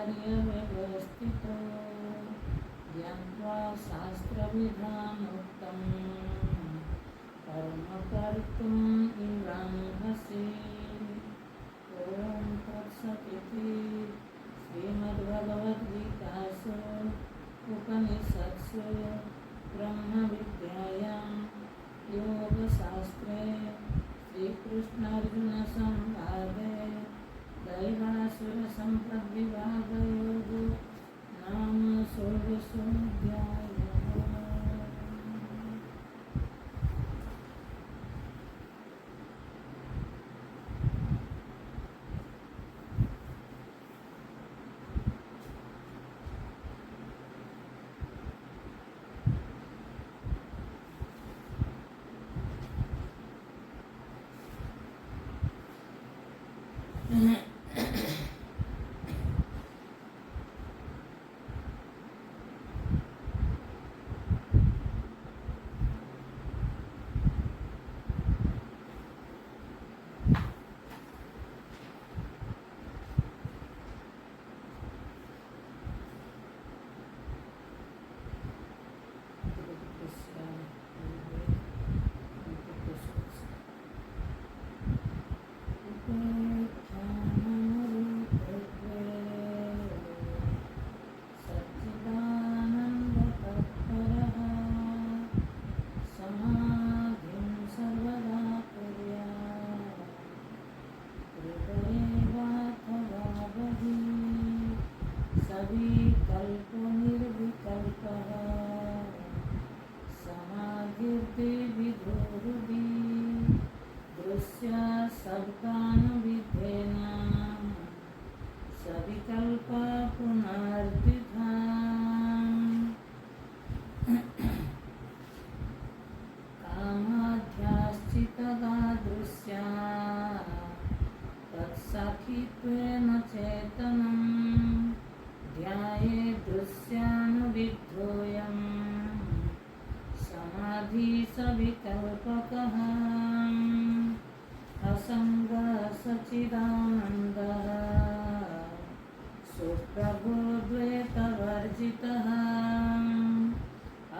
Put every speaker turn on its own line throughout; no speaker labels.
पर्यव्यवस्थितो ज्ञात्वा शास्त्रविधानोक्तं कर्म कर्तुम् इहांसि। ॐ तत्सदिति श्रीमद्भगवद्गीतासु उपनिषत्सु ब्रह्मविद्यायां योगशास्त्रे श्रीकृष्णार्जुनसंवादे दैवासुरसम्पद्विभागयोगो नाम षोडशोऽध्यायः।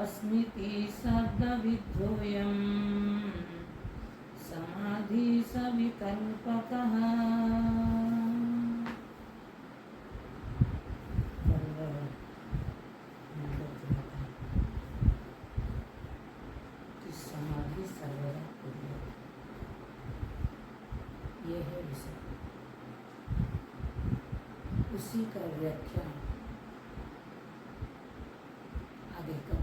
अस्मिति शब्दविद्धोऽयं समाधि सविकल्पकः। समाधि सर्वदा पूर्ण, ये है विषय। उसी का व्याख्यान आगे का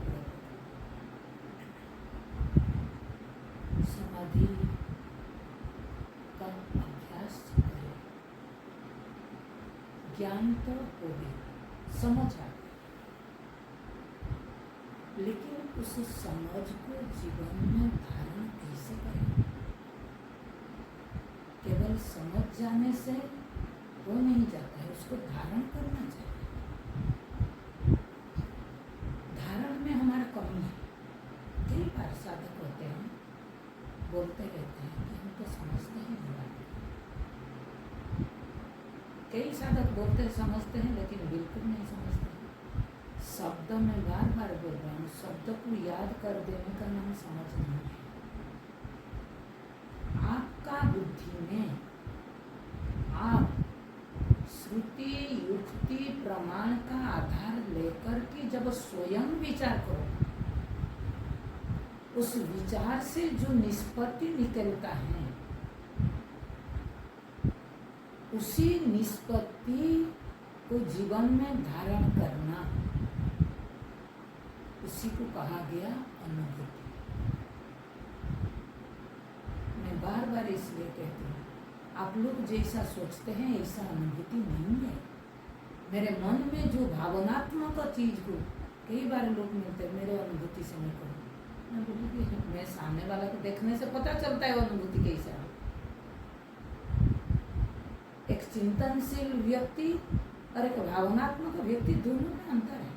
समाधि का अभ्यास करें, ज्ञान तो हो गया, समझ आ गई, लेकिन उस समझ को जीवन में धारण कैसे करें? केवल समझ जाने से वो नहीं जाता है, उसको धारण करना चाहिए। धारण में हमारा कमी है। कई बार साधक होते हैं, बोलते रहते हैं कि हम तो समझते ही नहीं बात। कई साधक बोलते समझते हैं लेकिन बिल्कुल नहीं समझते। शब्द में बार बार बोल रहा हूँ, शब्द को याद कर देने का नाम समझ नहीं है। आपका बुद्धि में आप श्रुति युक्ति प्रमाण का आधार लेकर के जब स्वयं विचार करो, उस विचार से जो निष्पत्ति निकलता है, उसी निष्पत्ति को जीवन में धारण करना, उसी को कहा गया अनुभूति। मैं बार बार इसलिए कहती हूँ, आप लोग जैसा सोचते हैं ऐसा अनुभूति नहीं है। मेरे मन में जो भावनात्मक चीज को कई बार लोग मिलते हैं, मेरे अनुभूति से मैं कहूँ, मैं सामने वाला को देखने से पता चलता है अनुभूति कैसा है। एक चिंतनशील व्यक्ति और एक भावनात्मक व्यक्ति, दोनों में अंतर है।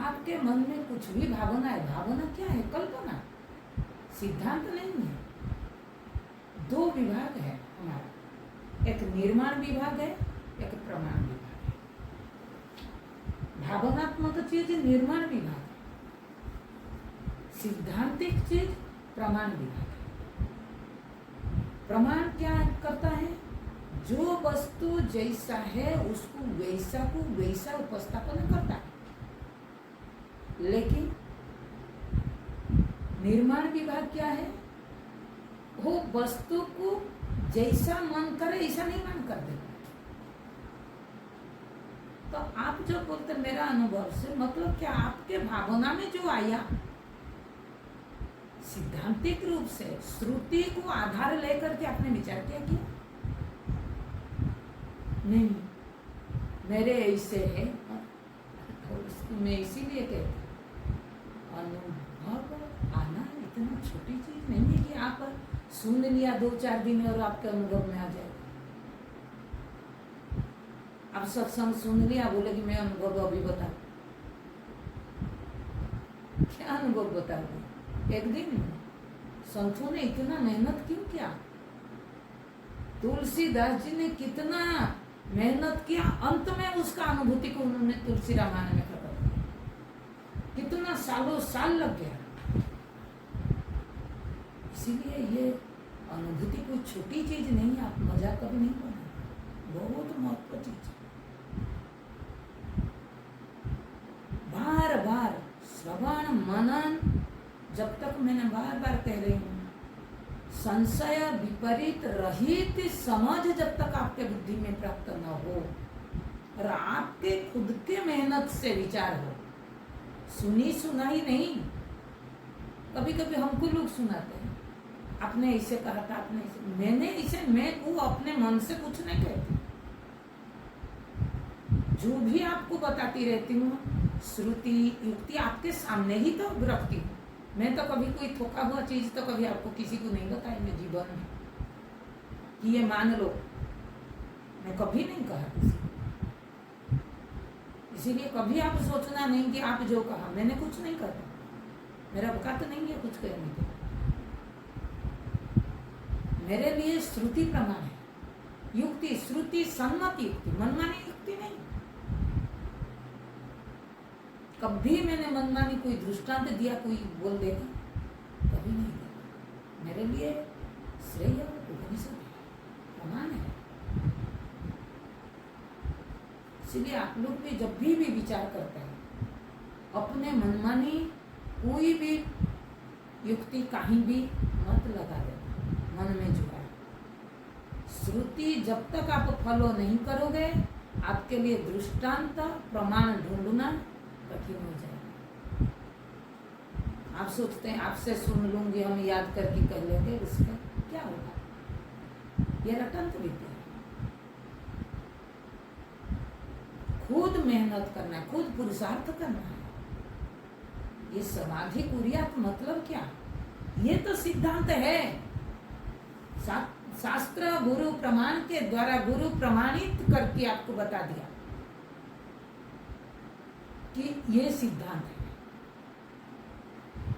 आपके मन में कुछ भी भावना है, भावना क्या है? कल्पना, सिद्धांत नहीं है। दो विभाग है हमारा, एक निर्माण विभाग है, एक प्रमाण विभाग है। भावनात्मक चीज निर्माण विभाग, सिद्धांतिक चीज प्रमाण विभाग। प्रमाण क्या करता है? जो वस्तु जैसा है उसको वैसा को वैसा उपस्थापन करता है, लेकिन निर्माण विभाग क्या है? वो वस्तु को जैसा मन करे ऐसा निर्माण कर देता है। तो आप जो बोलते मेरा अनुभव से, मतलब क्या आपके भावना में जो आया सिद्धांतिक रूप से श्रुति को आधार लेकर के आपने विचार किया कि नहीं मेरे ऐसे है, मैं इसीलिए कहती अनुभव आना इतना छोटी चीज नहीं है कि आप सुन लिया 2-4 दिन और आपके अनुभव में आ जाए। आप सत्संग सुन लिया, बोले कि मैं अनुभव अभी बता, क्या अनुभव बताओगे? एक दिन में संतों ने इतना मेहनत क्यों किया? तुलसीदास जी ने कितना मेहनत किया, अंत में उसका अनुभूति को उन्होंने तुलसी रामायण में खत्म किया। कितना सालों साल लग गया। इसीलिए ये अनुभूति कोई छोटी चीज नहीं है, आप मजाक कभी नहीं बना, बहुत महत्वपूर्ण चीज। बार बार श्रवण मनन, जब तक मैंने बार बार कह रही हूँ, संशय विपरीत रहित समझ जब तक आपके बुद्धि में प्राप्त न हो और आपके खुद के मेहनत से विचार हो, सुनी सुनाई नहीं। कभी कभी हमको लोग सुनाते हैं, आपने इसे कहा था, आपने इसे, मैंने इसे, मैं वो अपने मन से कुछ नहीं कहती, जो भी आपको बताती रहती हूँ श्रुति युक्ति आपके सामने ही तो रखती हूँ। मैं तो कभी कोई थोका हुआ चीज तो कभी आपको किसी को नहीं बताई मैं जीवन में कि ये मान लो, मैं कभी नहीं कहा किसी। इसीलिए कभी आप सोचना नहीं कि आप जो कहा, मैंने कुछ नहीं कहा, मेरा औकात नहीं है कुछ कहने की। मेरे लिए श्रुति प्रमाण है, युक्ति श्रुति सम्मत युक्ति, मनमानी युक्ति नहीं। कभी मैंने मनमानी कोई दृष्टांत दिया, कोई बोल देगा, कभी नहीं दिया। मेरे लिए श्रेय उपनिषद है, प्रमाण है। इसलिए आप लोग भी जब भी विचार करते हैं, अपने मनमानी कोई भी युक्ति कहीं भी मत लगा देना, मन में जुड़ा। श्रुति जब तक आप फॉलो नहीं करोगे, आपके लिए दृष्टांत प्रमाण ढूंढना कठिन हो जाएगा। आप सोचते हैं आपसे सुन लूंगी, हम याद करके कर लेंगे, उसका क्या होगा? यह रटंत विद्या है। खुद मेहनत करना है, खुद पुरुषार्थ करना है। ये समाधि कुरियात मतलब क्या? ये तो सिद्धांत है, शास्त्र गुरु प्रमाण के द्वारा गुरु प्रमाणित करके आपको बता दिया कि ये सिद्धांत है।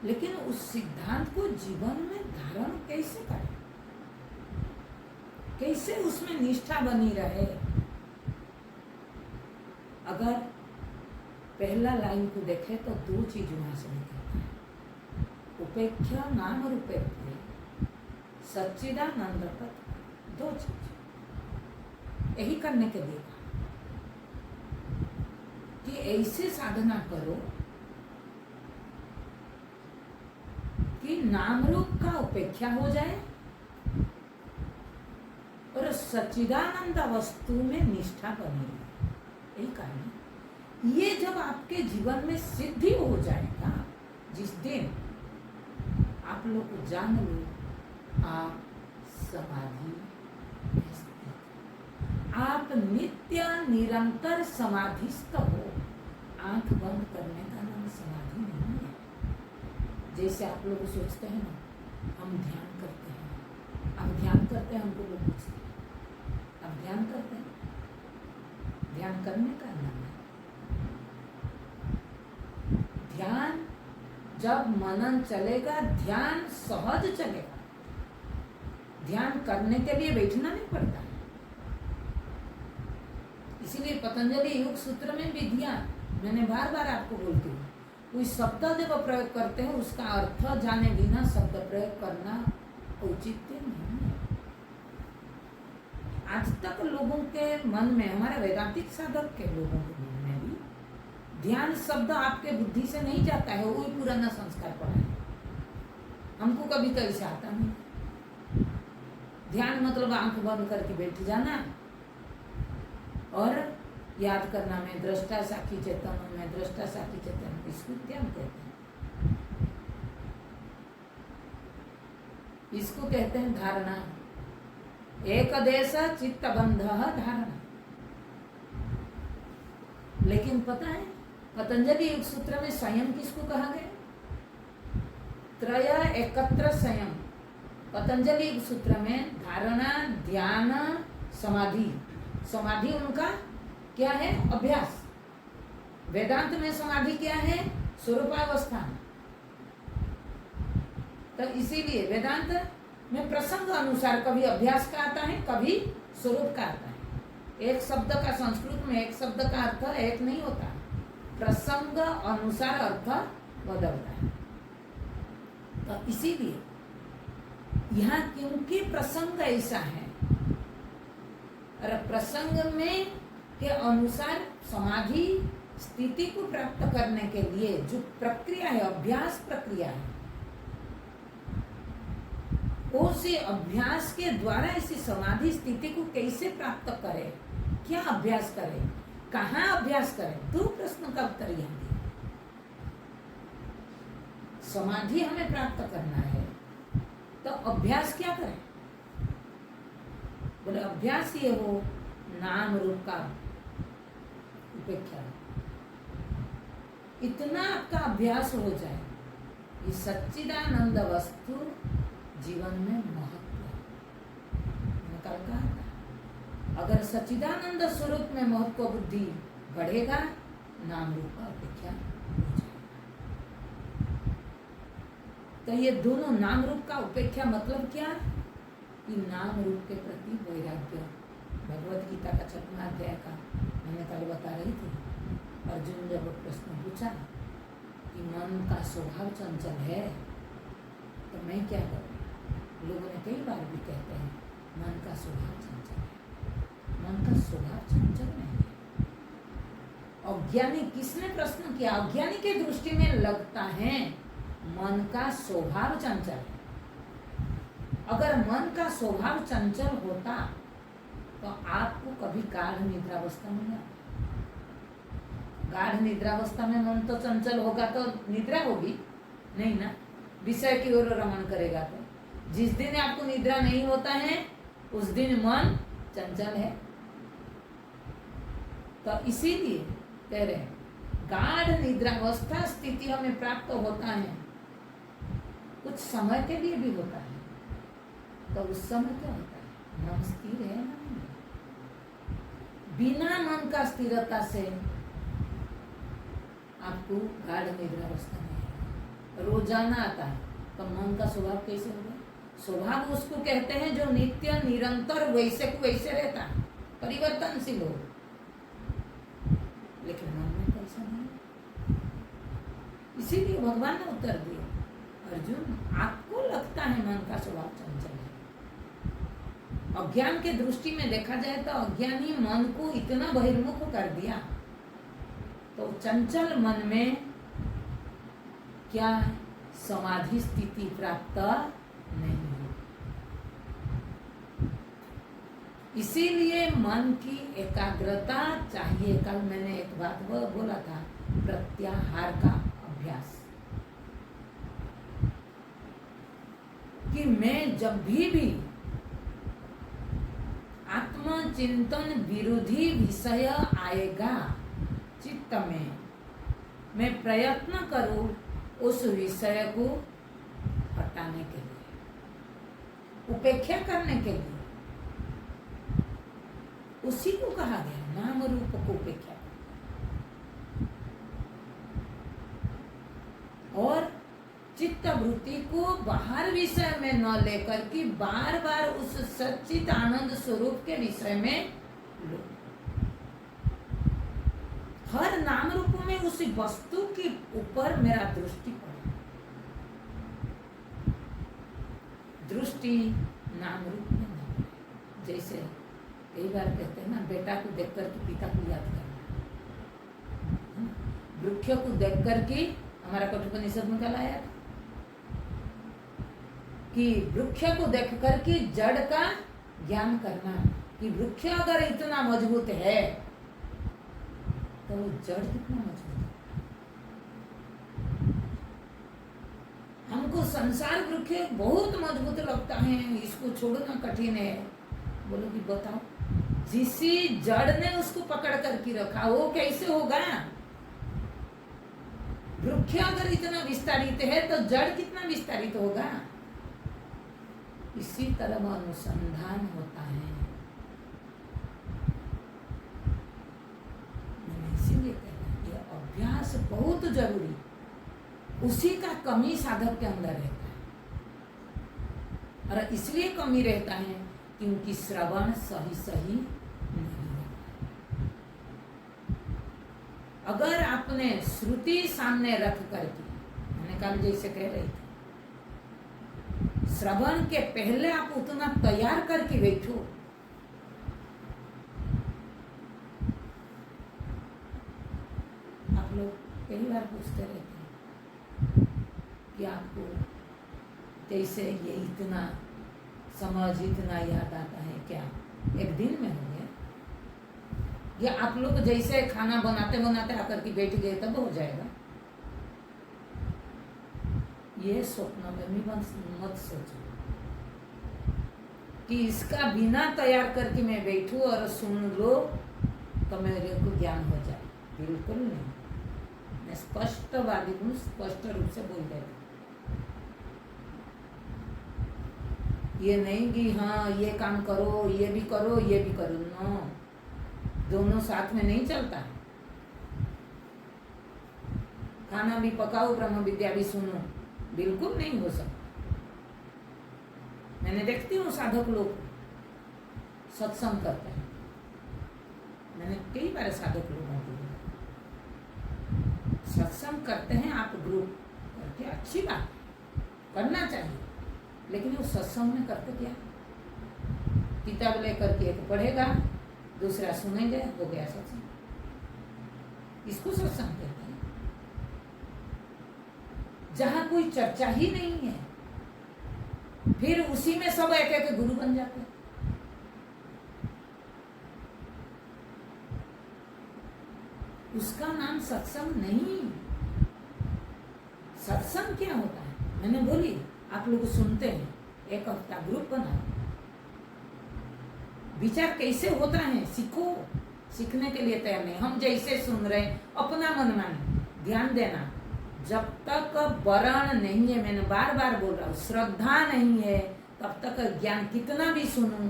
लेकिन उस सिद्धांत को जीवन में धारण कैसे करें, कैसे उसमें निष्ठा बनी रहे? अगर पहला लाइन को देखें तो 2 चीज वहां से निकलता है, उपेक्षा नाम रूपेत्य सच्चिदानंद तत्व, 2 चीज यही करने के लिए कि ऐसे साधना करो कि नाम रूप का उपेक्षा हो जाए और सच्चिदानंद वस्तु में निष्ठा बनी रहे। यही कारण, ये जब आपके जीवन में सिद्धि हो जाएगा, जिस दिन आप लोग को जान लो आप समाधि, आप नित्य निरंतर समाधिस्थ हो। आंख बंद करने का नाम समाधि नहीं है। जैसे आप लोग सोचते हैं ना, हम ध्यान करते हैं, अब ध्यान करते हैं, हमको लोग पूछते हैं अब ध्यान करते हैं, ध्यान करने का नाम है ध्यान। जब मनन चलेगा, ध्यान सहज चलेगा। ध्यान करने के लिए बैठना नहीं पड़ता है। इसीलिए पतंजलि योग सूत्र में भी ध्यान मैंने बार बार आपको बोलती हूँ, कोई शब्द जब प्रयोग करते हैं उसका अर्थ जाने बिना शब्द प्रयोग करना उचित नहीं है। आज तक लोगों के मन में, हमारे वेदांतिक साधक के लोगों के मन में भी ध्यान शब्द आपके बुद्धि से नहीं जाता है, वो ही पुराना संस्कार पड़ा है। हमको कभी तो ऐसा आता नहीं। ध्यान मतलब आंख बंद करके बैठ जाना और याद करना, मैं दृष्टा साक्षी चेतन हूं, मैं दृष्टा साक्षी चेतन हूं, इसको ध्यान कहते हैं। इसको कहते हैं धारणा। एक देश चित्त बंध धारणा। लेकिन पता है पतंजलि योग सूत्र में संयम किसको कहा गया? त्रय एकत्र संयम। पतंजलि योग सूत्र में धारणा, ध्यान, समाधि। समाधि उनका क्या है? अभ्यास। वेदांत में समाधि क्या है? स्वरूपावस्था। तो इसीलिए वेदांत में प्रसंग अनुसार कभी अभ्यास का आता है, कभी स्वरूप का आता है। एक शब्द का संस्कृत में एक शब्द का अर्थ एक नहीं होता, प्रसंग अनुसार अर्थ बदलता है। तो इसीलिए यहाँ क्योंकि प्रसंग ऐसा है और प्रसंग में के अनुसार समाधि स्थिति को प्राप्त करने के लिए जो प्रक्रिया है, अभ्यास प्रक्रिया है, उसी अभ्यास के द्वारा इसी समाधि स्थिति को कैसे प्राप्त करें, क्या अभ्यास करें, कहाँ अभ्यास करें, दो प्रश्न का उत्तर यहाँ दिया। समाधि हमें प्राप्त करना है तो अभ्यास क्या करें? बोले अभ्यास ये हो नाम रूप का उपेक्षा। इतना आपका अभ्यास हो जाए ये सच्चिदानंद वस्तु जीवन में महत्व है। कल कहा था अगर सच्चिदानंद स्वरूप में महत्व बुद्धि बढ़ेगा, नाम रूप का उपेक्षा हो जाएगा। तो ये दोनों नाम रूप का उपेक्षा मतलब क्या? कि नाम रूप के प्रति वैराग्य। भगवत गीता का 6वां अध्याय का मैंने कल बता रही थी। अर्जुन जब प्रश्न पूछा कि मन का स्वभाव चंचल है तो मैं क्या करूं? लोगों ने कई बार भी कहते हैं मन का स्वभाव चंचल है। मन का स्वभाव चंचल नहीं है। अज्ञानी, किसने प्रश्न किया? अज्ञानी के दृष्टि में लगता है मन का स्वभाव चंचल है। अगर मन का स्वभाव चंचल होता तो आपको कभी गाढ़ निद्रावस्था में ना, गाढ़ निद्रावस्था में मन तो चंचल होगा तो निद्रा होगी नहीं ना, विषय की ओर रमण करेगा। तो जिस दिन आपको निद्रा नहीं होता है उस दिन मन चंचल है। तो इसीलिए कह रहे हैं गाढ़ निद्रावस्था स्थिति हमें प्राप्त होता है, कुछ समय के लिए भी होता है। तो उस समय क्या होता है? मन स्थिर है ना। बिना मन का स्थिरता से आपको गाढ़ निद्रावस्था में है। रोजाना आता है तो मन का स्वभाव कैसे होगा? स्वभाव उसको कहते हैं जो नित्य निरंतर वैसे को वैसे रहता है, परिवर्तनशील हो। लेकिन मन में कैसा नहीं। इसीलिए भगवान ने उत्तर दिया, अर्जुन आपको लगता है मन का स्वभाव चंचल है। अज्ञान के दृष्टि में देखा जाए तो अज्ञानी मन को इतना बहिर्मुख कर दिया तो चंचल मन में क्या समाधि स्थिति प्राप्त नहीं हो। इसीलिए मन की एकाग्रता चाहिए। कल मैंने एक बात बोला था, प्रत्याहार का अभ्यास, कि मैं जब भी आत्मचिंतन विरोधी विषय आएगा चित्त में, मैं प्रयत्न करूं उस विषय को हटाने के लिए, उपेक्षा करने के लिए। उसी को कहा गया नाम रूप को उपेक्षा। और चित्त वृत्ति को बाहर विषय में न लेकर के बार बार उस सच्चित आनंद स्वरूप के विषय में लो। हर नाम रूप में उसी वस्तु के ऊपर मेरा दृष्टि पड़े। दृष्टि नाम रूप में न पड़े। जैसे कई बार कहते हैं ना, बेटा को देख करके पिता को याद करना, वृक्ष को देख करके हमारा कठोपनिषद में कल आया कि वृक्ष को देख करके जड़ का ज्ञान करना, कि वृक्ष अगर इतना मजबूत है तो जड़ कितना मजबूत है। हमको संसार वृक्ष बहुत मजबूत लगता है, इसको छोड़ना कठिन है। बोलो कि बताओ, जिसी जड़ ने उसको पकड़ करके रखा वो कैसे होगा? वृक्ष अगर इतना विस्तारित है तो जड़ कितना विस्तारित होगा? इसी तरह अनुसंधान होता है। मैंने इसीलिए कहा ये अभ्यास बहुत जरूरी, उसी का कमी साधक के अंदर रहता है। और इसलिए कमी रहता है क्योंकि श्रवण सही सही नहीं होता। अगर आपने श्रुति सामने रख करके, मैंने कल जैसे कह रही थी, श्रवण के पहले आप उतना तैयार करके बैठो, आप लोग कई बार पूछते रहते हैं कि आपको जैसे ये इतना समझ, इतना याद आता है क्या एक दिन में हो गया? या आप लोग जैसे खाना बनाते बनाते आकर के बैठ गए तब हो जाएगा? ये स्वप्न में भी मत सोचो कि इसका बिना तैयार करके मैं बैठूं और सुन लो तो मेरे को ज्ञान हो जाए। बिल्कुल नहीं। मैं स्पष्टवादी हूँ, स्पष्ट रूप से बोल रही हूँ। ये नहीं कि हाँ ये काम करो, ये भी करो, ये भी करो, नो, दोनों साथ में नहीं चलता है। खाना भी पकाओ, ब्रह्म विद्या भी सुनो, बिल्कुल नहीं हो सकता। मैंने देखती हूँ साधक लोग सत्संग करते हैं, मैंने कई बार साधक लोगों को सत्संग करते हैं। आप ग्रुप करके अच्छी बात करना चाहिए, लेकिन वो सत्संग में करते क्या? किताब लेकर के एक पढ़ेगा, दूसरा सुनेंगे, हो गया सत्संग। इसको सत्संग कहते हैं जहां कोई चर्चा ही नहीं है, फिर उसी में सब एक एक गुरु बन जाते हैं। उसका नाम सत्संग नहीं। सत्संग क्या होता है? मैंने बोली आप लोग सुनते हैं, एक हफ्ता ग्रुप बनाओ, विचार कैसे होता है सीखो। सीखने के लिए तैयार नहीं, हम जैसे सुन रहे हैं अपना मन माने, ध्यान देना। जब तक वरण नहीं है, मैंने बार बार बोल रहा हूँ, श्रद्धा नहीं है, तब तक ज्ञान कितना भी सुनूं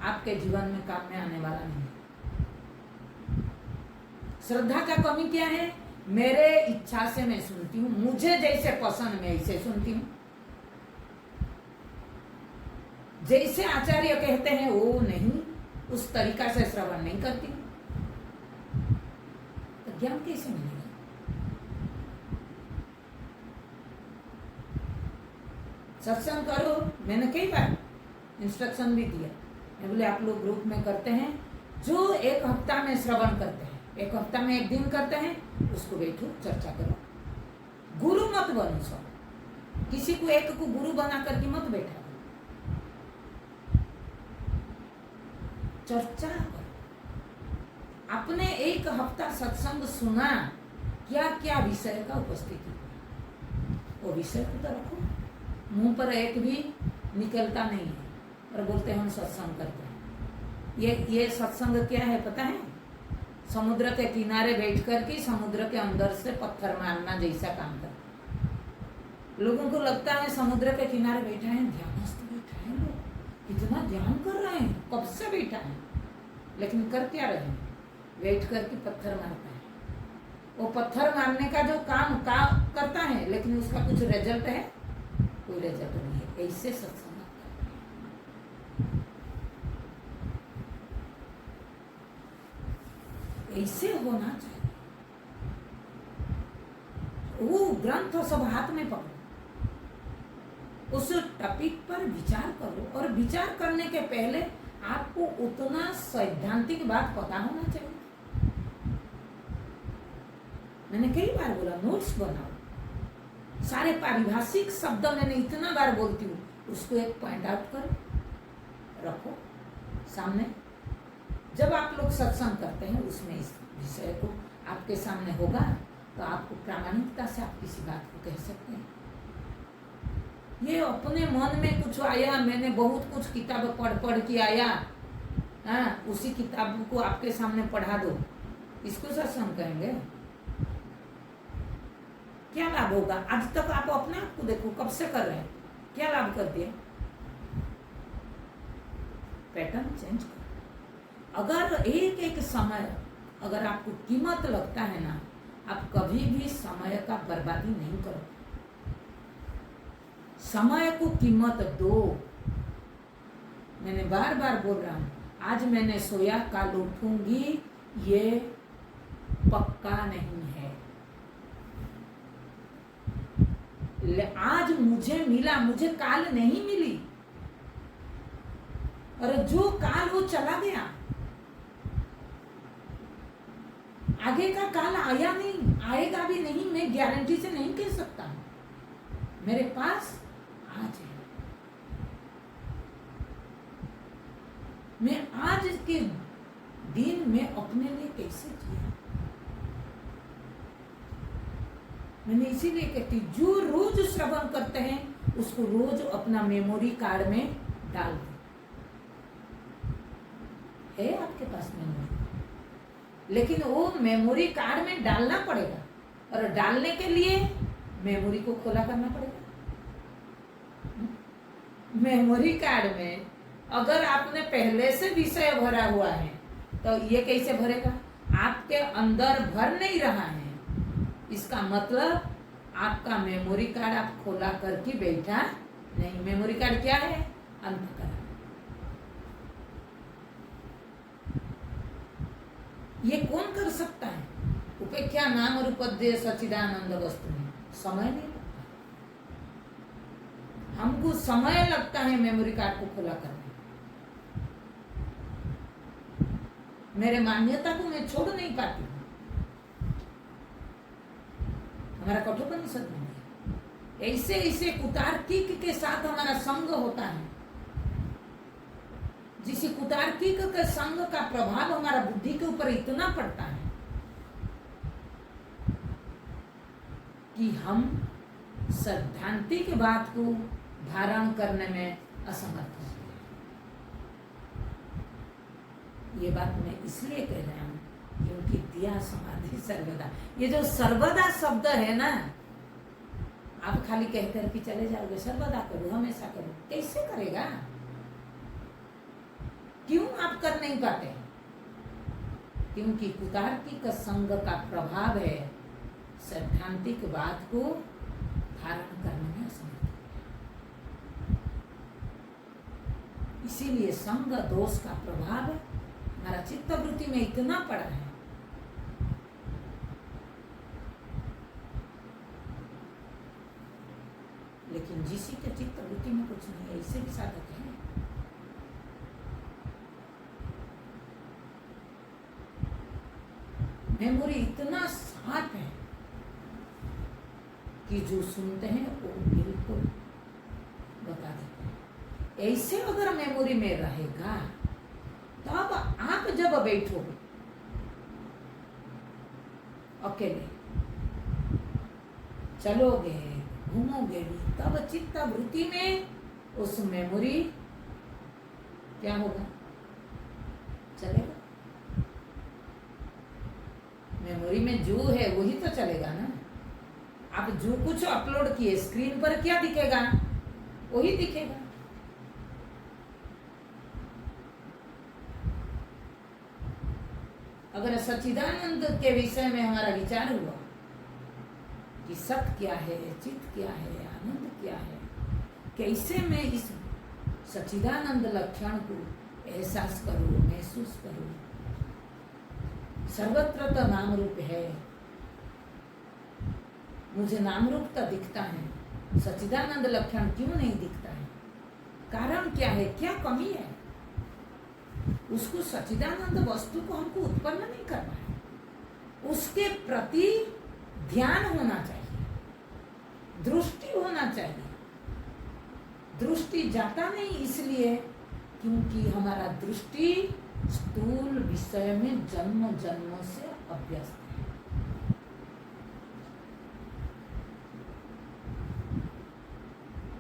आपके जीवन में काम में आने वाला नहीं। श्रद्धा का कमी क्या है? मेरे इच्छा से मैं सुनती हूँ, मुझे जैसे पसंद मैं ऐसे सुनती हूँ, जैसे आचार्य कहते हैं वो नहीं, उस तरीका से श्रवण नहीं करती, तो ज्ञान कैसे मिलेगा? सत्संग करो, मैंने कई बार इंस्ट्रक्शन भी दिया। मैं बोले आप लोग ग्रुप में करते हैं, जो एक हफ्ता में श्रवण करते हैं, एक हफ्ता में एक दिन करते हैं, उसको बैठो चर्चा करो। गुरु मत बनो सब, किसी को एक को गुरु बना करके मत बैठा, चर्चा करो। आपने एक हफ्ता सत्संग सुना, क्या क्या विषय का उपस्थिति, वो विषय को तो रखो। मुंह पर एक भी निकलता नहीं है और बोलते हैं हम सत्संग करते हैं। ये सत्संग क्या है पता है? समुद्र के किनारे बैठ कर के समुद्र के अंदर से पत्थर मारना जैसा काम करता। लोगों को लगता है समुद्र के किनारे बैठा है, ध्यानस्थ बैठा है, लोग कितना ध्यान कर रहे हैं, कब से बैठा है, लेकिन कर क्या रहे हैं? बैठ करके पत्थर मारता है। वो पत्थर मारने का जो काम करता है, लेकिन उसका कुछ रिजल्ट है? कोई रिजल्ट नहीं है। ऐसे सत्संग ऐसे होना चाहिए। वो ग्रंथ सब हाथ में पकड़ो, उस टॉपिक पर विचार करो, और विचार करने के पहले आपको उतना सैद्धांतिक बात पता होना चाहिए। मैंने कई बार बोला नोट्स बनाओ, सारे पारिभाषिक शब्द मैंने इतना बार बोलती हूँ, उसको एक पॉइंट आउट करो, रखो सामने। जब आप लोग सत्संग करते हैं उसमें इस विषय को आपके सामने होगा तो आपको प्रामाणिकता से आप किसी बात को कह सकते हैं। ये अपने मन में कुछ आया, मैंने बहुत कुछ किताब पढ़ के आया, उसी किताब को आपके सामने पढ़ा दो, इसको सत्संग कहेंगे? क्या लाभ होगा? आज तक आप अपने आप को देखो, कब से कर रहे हैं, क्या लाभ कर दिया? पैटर्न चेंज करो। अगर एक एक समय अगर आपको कीमत लगता है ना, आप कभी भी समय का बर्बादी नहीं करो। समय को कीमत दो। मैंने बार बार बोल रहा हूं, आज मैंने सोया कल उठूंगी ये पक्का नहीं है। आज मुझे मिला, मुझे काल नहीं मिली, और जो काल वो चला गया, आगे का काल आया नहीं, आएगा भी नहीं, मैं गारंटी से नहीं कह सकता। मेरे पास आज है, मैं आज के दिन में अपने लिए कैसे जिया। मैंने इसीलिए कहती, जो रोज श्रवण करते हैं उसको रोज अपना मेमोरी कार्ड में डाल दो। है आपके पास मेमोरी, लेकिन वो मेमोरी कार्ड में डालना पड़ेगा, और डालने के लिए मेमोरी को खोला करना पड़ेगा। मेमोरी कार्ड में अगर आपने पहले से विषय भरा हुआ है तो ये कैसे भरेगा? आपके अंदर भर नहीं रहा है, इसका मतलब आपका मेमोरी कार्ड आप खोला करके बैठा नहीं। मेमोरी कार्ड क्या है? अंतःकरण। ये कौन कर सकता है? उपेक्षा नाम और उपदेश सच्चिदानंद वस्तु में समय नहीं लगता। हमको समय लगता है मेमोरी कार्ड को खोला करने। मेरे मान्यता को मैं छोड़ नहीं पाती हूँ। हमारा कठोपनिषद में ऐसे ऐसे कुतार्किक के साथ हमारा संग होता है, जिस कुतार्किक के संग का प्रभाव हमारा बुद्धि के ऊपर इतना पड़ता है कि हम सैद्धांतिक बात को धारण करने में असमर्थ होते हैं। ये बात मैं इसलिए कह रहा हूं क्योंकि दिया समाधि सर्वदा, ये जो सर्वदा शब्द है ना, आप खाली कहकर कि चले जाओगे सर्वदा करो, हमेशा करो, कैसे करेगा? क्यों आप कर नहीं पाते? क्योंकि कुतार्किक संग का प्रभाव है सैद्धांतिक बात को धारण करने में असमर्थ। इसीलिए संग दोष का प्रभाव हमारा चित्तवृत्ति में इतना पड़ा है। लेकिन जिसी के चित्तवृत्ति में कुछ नहीं है, ऐसे भी साधक है। मेमोरी इतना शार्प है कि जो सुनते हैं वो बिल्कुल बता देते हैं। ऐसे अगर मेमोरी में रहेगा तब आप जब बैठोगे अकेले, चलोगे, घूमोगे भी, तब चित्तवृत्ति में उस मेमोरी क्या होगा? चलेगा। मेमोरी में जो है वही तो चलेगा ना। आप जो कुछ अपलोड किए स्क्रीन पर क्या दिखेगा? वही दिखेगा। अगर सच्चिदानंद के विषय में हमारा विचार हुआ कि सत क्या है, चित क्या है, आनंद क्या है, कैसे मैं इस सच्चिदानंद लक्षण को एहसास करूं, महसूस करूं। सर्वत्र तो नाम रूप है, मुझे नाम रूप तो दिखता है, सच्चिदानंद लक्षण क्यों नहीं दिखता है? कारण क्या है, क्या कमी है? उसको सच्चिदानंद वस्तु को हमको उत्पन्न नहीं करना है, उसके प्रति ध्यान होना चाहिए, दृष्टि होना चाहिए। दृष्टि जाता नहीं इसलिए क्योंकि हमारा दृष्टि स्थूल विषय में जन्म जन्मों से अभ्यस्त है।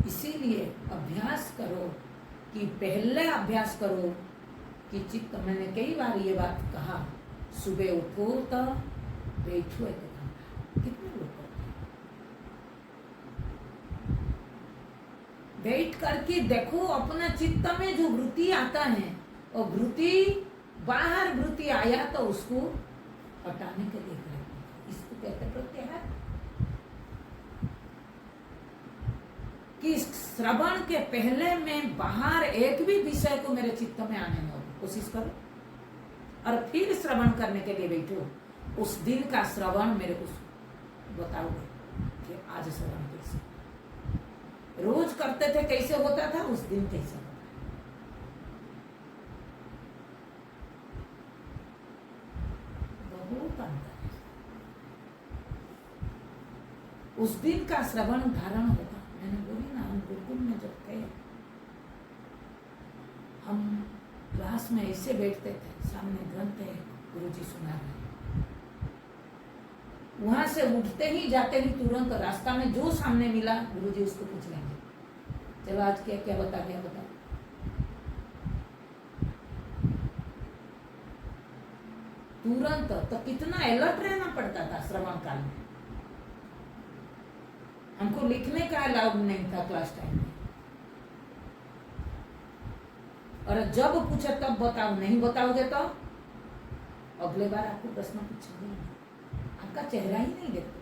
इसीलिए अभ्यास करो कि पहले अभ्यास करो कि चित्त, मैंने कई बार ये बात कहा, सुबह उठो तो बैठो एक घंटा। कितने लोग करते हैं? बैठ करके देखो अपना चित्त में जो वृत्ति आता है, और वृत्ति बाहर वृत्ति आया तो उसको हटाने के लिए करते, इसको कहते प्रत्याहार। कि श्रवण के पहले मैं बाहर एक भी विषय को मेरे चित्त में आने न हो, कोशिश करो, और फिर श्रवण करने के लिए बैठो। उस दिन का श्रवण मेरे को बताओगे कि आज श्रवण कैसे, रोज करते थे कैसे होता था, उस दिन कैसे होता है। बहुत अंतर है। उस दिन का श्रवण धारण होगा। मैंने बोली ना, हम गुरुकुल में जब थे, हम क्लास में ऐसे बैठते थे, सामने ग्रंथ है, गुरुजी सुना रहे, वहां से उठते ही जाते ही तुरंत रास्ता में जो सामने मिला गुरुजी उसको पूछ लेंगे, चलो आज क्या क्या बता गया, बता। तुरंत। तो कितना अलर्ट रहना पड़ता था श्रवण काल में। हमको लिखने का अलाउड नहीं था क्लास टाइम में, और जब पूछे तब बताओ, नहीं बताओगे तो अगले बार आपको प्रश्न पूछेंगे, आपका चेहरा ही नहीं देखते।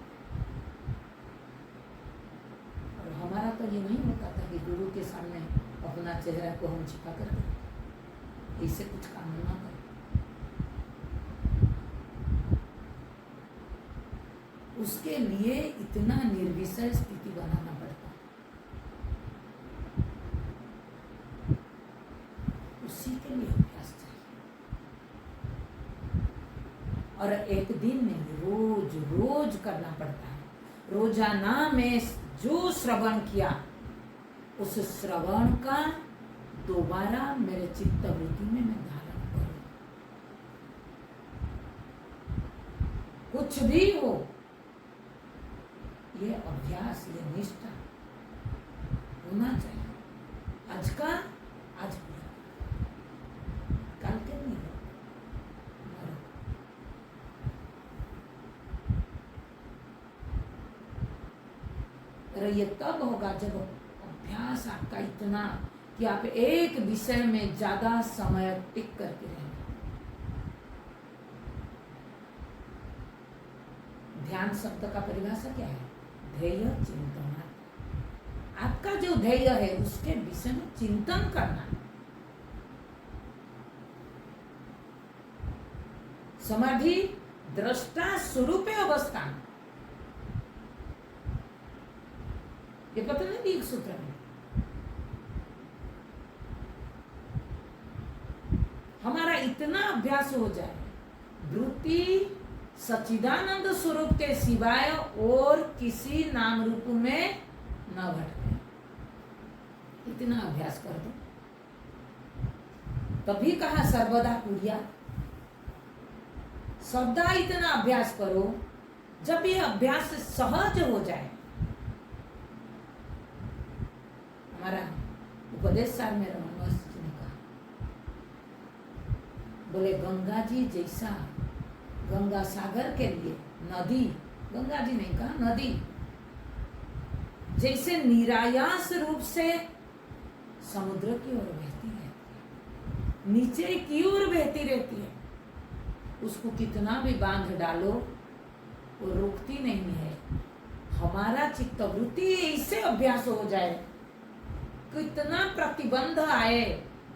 और हमारा तो ये नहीं होता था कि गुरु के सामने अपना चेहरा को हम छिपा कर दें, इससे कुछ काम ना करें। उसके लिए इतना निर्विषय स्थिति बनाना पड़ता, उसी के लिए अभ्यास चाहिए। और एक दिन नहीं, रोज रोज करना पड़ता है। रोजाना में जो श्रवण किया, उस श्रवण का दोबारा मेरे चित्त वृत्ति में मैं धारण करूं। कुछ भी हो, ये अभ्यास, ये निष्ठा होना चाहिए। आज का आज पूरा, कल के नहीं हो। ये तब होगा जब अभ्यास आपका इतना कि आप एक विषय में ज्यादा समय टिक करके रहेंगे। ध्यान शब्द का परिभाषा क्या है? ध्येय चिंतन। आपका जो ध्येय है उसके विषय में चिंतन करना। समाधि दृष्टा स्वरूप अवस्थान, ये पता नहीं एक सूत्र में। हमारा इतना अभ्यास हो जाए, वृत्ति सच्चिदानंद स्वरूप के सिवाय और किसी नाम रूप में न भटके, इतना अभ्यास कर दो। तभी कहा सर्वदा कुरिया, सदा इतना अभ्यास करो। जब ये अभ्यास सहज हो जाए, हमारा उपदेश सार में रमन जी ने कहा, बोले गंगा जी जैसा, गंगा सागर के लिए नदी, गंगा जी नहीं कहा, नदी जैसे निरायास रूप से समुद्र की ओर बहती है, नीचे की ओर बहती रहती है, उसको कितना भी बांध डालो वो रुकती नहीं है। हमारा चित्तवृत्ति ऐसे अभ्यास हो जाए, कितना प्रतिबंध आए,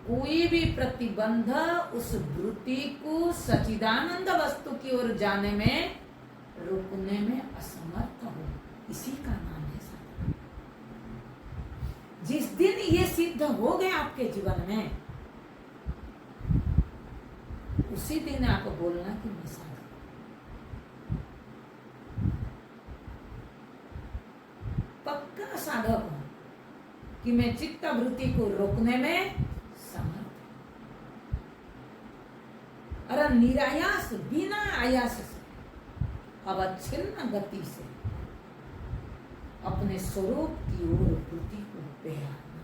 कोई भी प्रतिबंध उस वृत्ति को सच्चिदानंद वस्तु की ओर जाने में, रोकने में असमर्थ हो। इसी का नाम है साधना। जिस दिन ये सिद्ध हो गया आपके जीवन में, उसी दिन आप बोलना कि मैं साधक, पक्का साधक हूं, कि मैं चित्त वृत्ति को रोकने में समर्थ हूं और निरायास बिना आयास से अवच्छिन्न गति से अपने स्वरूप की ओर वृत्ति को बेहारना।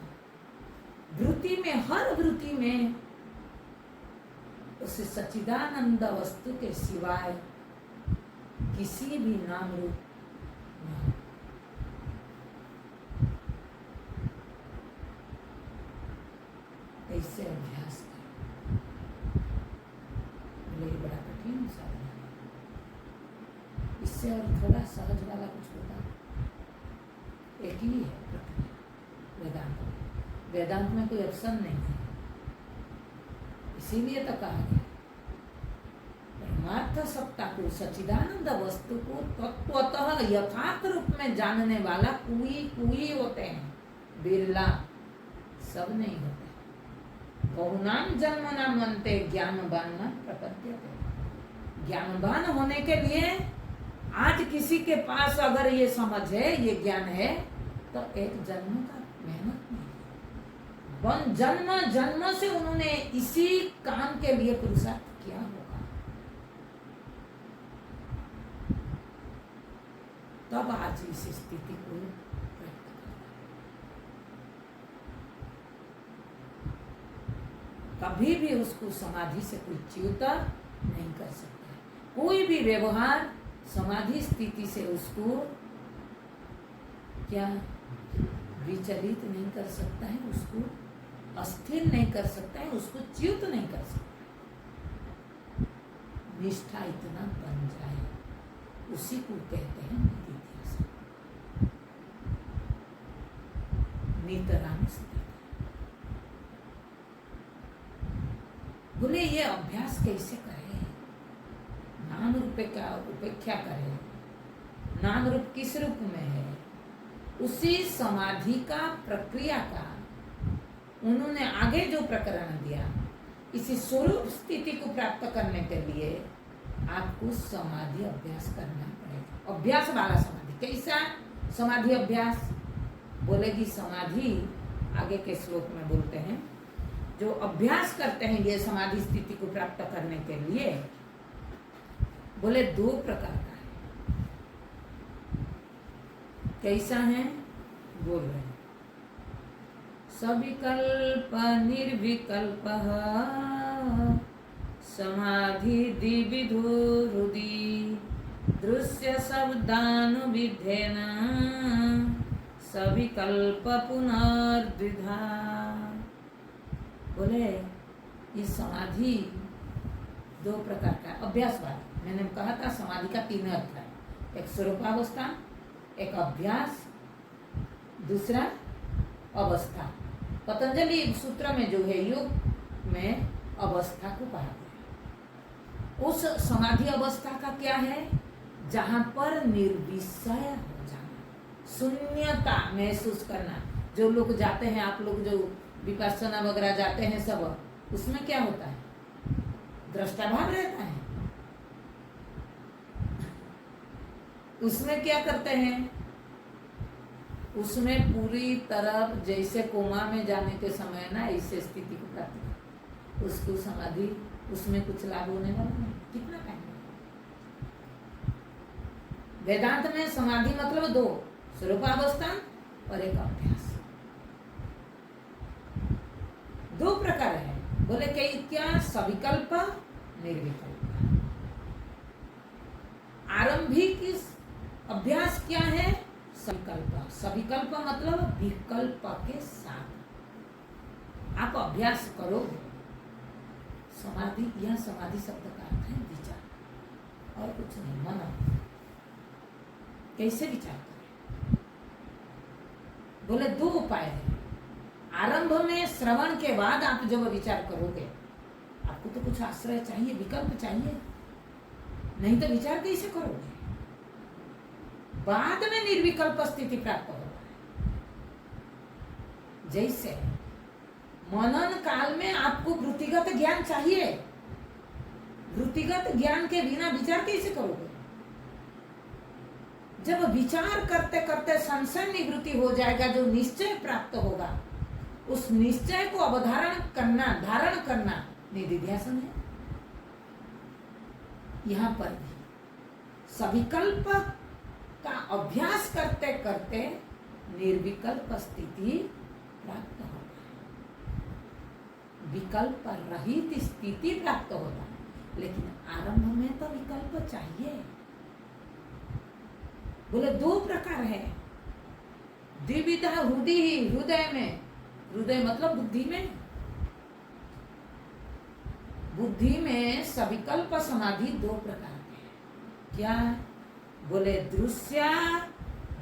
वृत्ति में, हर वृत्ति में उस सच्चिदानंद वस्तु के सिवाय किसी भी नाम रूप न। ऐसे अभ्यास करें। बोले बड़ा कठिन साधना है, इससे और थोड़ा सहज वाला कुछ होता। एक ही है प्रक्रिया वेदांत में। वेदांत में कोई ऑप्शन नहीं है, इसीलिए तो कहा गया परमार्थ सत्ता को, सच्चिदानंद वस्तु को तत्वतः यथार्थ रूप में जानने वाला कोई होते हैं, बिरला, सब नहीं होते। बहुनाम जन्मनाम अन्ते ज्ञानवान न प्रपद्यते। ज्ञानवान होने के लिए आज किसी के पास अगर ये समझ है, ये ज्ञान है, तो एक जन्म का मेहनत नहीं, जन्म से उन्होंने इसी काम के लिए पुरुषार्थ किया होगा, तब आज इस स्थिति को प्राप्त कर। कभी भी उसको समाधि से कोई च्युत नहीं कर सकता है। कोई भी व्यवहार समाधि स्थिति से उसको क्या विचलित नहीं कर सकता है, उसको अस्थिर नहीं कर सकता है, उसको च्युत नहीं कर सकता। निष्ठा इतना बन जाए, उसी को कहते हैं निधिध्यासन, नितराम स्थिति। बोले ये अभ्यास कैसे करें? नाम रूप का उपेक्षा करें। नाम रूप किस रूप में है? उसी समाधि का प्रक्रिया का उन्होंने आगे जो प्रकरण दिया, इसी स्वरूप स्थिति को प्राप्त करने के लिए आपको समाधि अभ्यास करना पड़ेगा। अभ्यास वाला समाधि। कैसा समाधि अभ्यास? बोलेगी समाधि, आगे के श्लोक में बोलते हैं, जो अभ्यास करते हैं ये समाधि स्थिति को प्राप्त करने के लिए, बोले दो प्रकार का है। कैसा है? बोल रहे हैं सविकल्प निर्विकल्प समाधि द्विविधो हृदि दृश्य शब्दानुविधेन सविकल्प पुनर्द्विधा। बोले ये समाधि दो प्रकार का अभ्यास वाला। मैंने कहा था समाधि का तीन अर्थ है, एक स्वरूपावस्था, एक अभ्यास, दूसरा अवस्था। पतंजलि सूत्र में जो है योग में अवस्था को कहा गया। उस समाधि अवस्था का क्या है? जहां पर निर्विषय हो जाना, शून्यता महसूस करना। जो लोग जाते हैं, आप लोग जो विपश्यना वगैरह जाते हैं, सब उसमें क्या होता है? दृष्टा भाव रहता है। उसमें क्या करते हैं? उसमें पूरी तरह जैसे कोमा में जाने के समय ना, ऐसे स्थिति को प्राप्त कर, उसको समाधि, उसमें कुछ लाभ होने वाला नहीं। कितना टाइम? वेदांत में समाधि मतलब दो, स्वरूपावस्था और एक अभ्यास। दो प्रकार है। बोले क्या? सविकल्प, निर्विकल्प। आरंभिक अभ्यास क्या है? सविकल्प। सविकल्प मतलब विकल्प के साथ आप अभ्यास करोगे। समाधि, यह समाधि शब्द का अर्थ है विचार और कुछ नहीं, मनन। कैसे विचार करें? बोले दो उपाय है। आरंभ में श्रवण के बाद आप जब विचार करोगे, आपको तो कुछ आश्रय चाहिए, विकल्प चाहिए, नहीं तो विचार कैसे करोगे? बाद में निर्विकल्प स्थिति प्राप्त होगा। जैसे मनन काल में आपको वृत्तिगत ज्ञान चाहिए, वृत्तिगत ज्ञान के बिना विचार कैसे करोगे? जब विचार करते करते संशय निवृत्ति हो जाएगा, जो निश्चय प्राप्त होगा, उस निश्चय को अवधारण करना, धारण करना निधिध्यासन है। यहाँ पर भी सविकल्प का अभ्यास करते करते निर्विकल्प स्थिति प्राप्त होता है, विकल्प रहित स्थिति प्राप्त होता है। लेकिन आरंभ में तो विकल्प चाहिए। बोले दो प्रकार है, द्विविधा हृदय, हृदय में, हृदय मतलब बुद्धि में, बुद्धि में सविकल्प समाधि दो प्रकार के हैं। क्या? बोले दृश्य,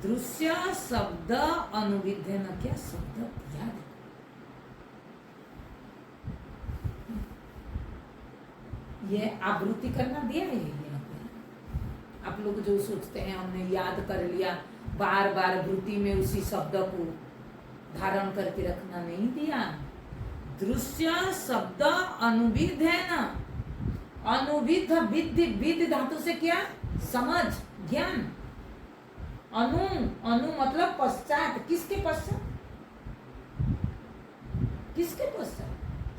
दृश्य शब्द अनुविध्य न, क्या शब्द याद है? ये आवृत्ति करना दिया है यहाँ पे। आप लोग जो सोचते हैं हमने याद कर लिया, बार बार वृत्ति में उसी शब्द को धारण करके रखना नहीं दिया। दृश्य शब्द अनुविध है ना, अनुविध, विधि, विधि धातु से क्या? समझ, ज्ञान। अनु, अनु मतलब पश्चात। किसके पश्चात? किसके पश्चात?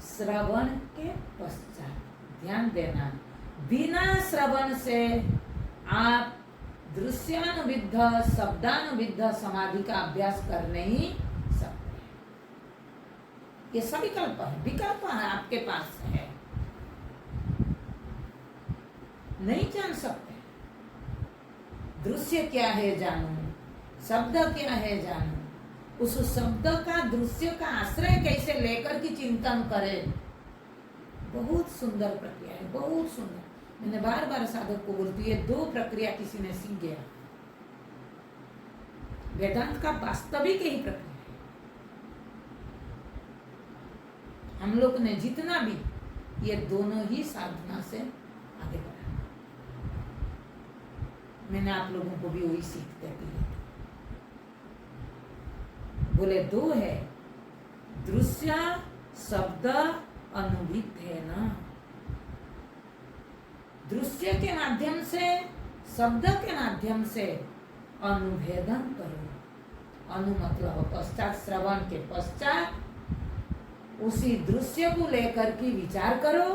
श्रवण के पश्चात। ध्यान देना, बिना श्रवण से आप दृश्यानुविध, शब्दानुविध समाधि का अभ्यास कर नहीं सकते। ये सविकल्प है, विकल्प है आपके पास है, नहीं जान सकते। दृश्य क्या है जानो, शब्द क्या है जानो, उस शब्द का, दृश्य का आश्रय कैसे लेकर के चिंतन करें। बहुत सुंदर प्रक्रिया है, बहुत सुंदर। मैंने बार बार साधक को बोलती है, दो प्रक्रिया किसी ने सीख गया। वेदांत का वास्तविक यही प्रक्रिया है। हम लोग ने जितना भी ये दोनों ही साधना से आगे बढ़ा, मैंने आप लोगों को भी वही सीख देती है। बोले दो है, दृश्य शब्द अनुविध है ना। दृश्य के माध्यम से, शब्द के माध्यम से अनुभेदन करो। अनु मतलब पश्चात, श्रवण के पश्चात उसी दृश्य को लेकर के विचार करो,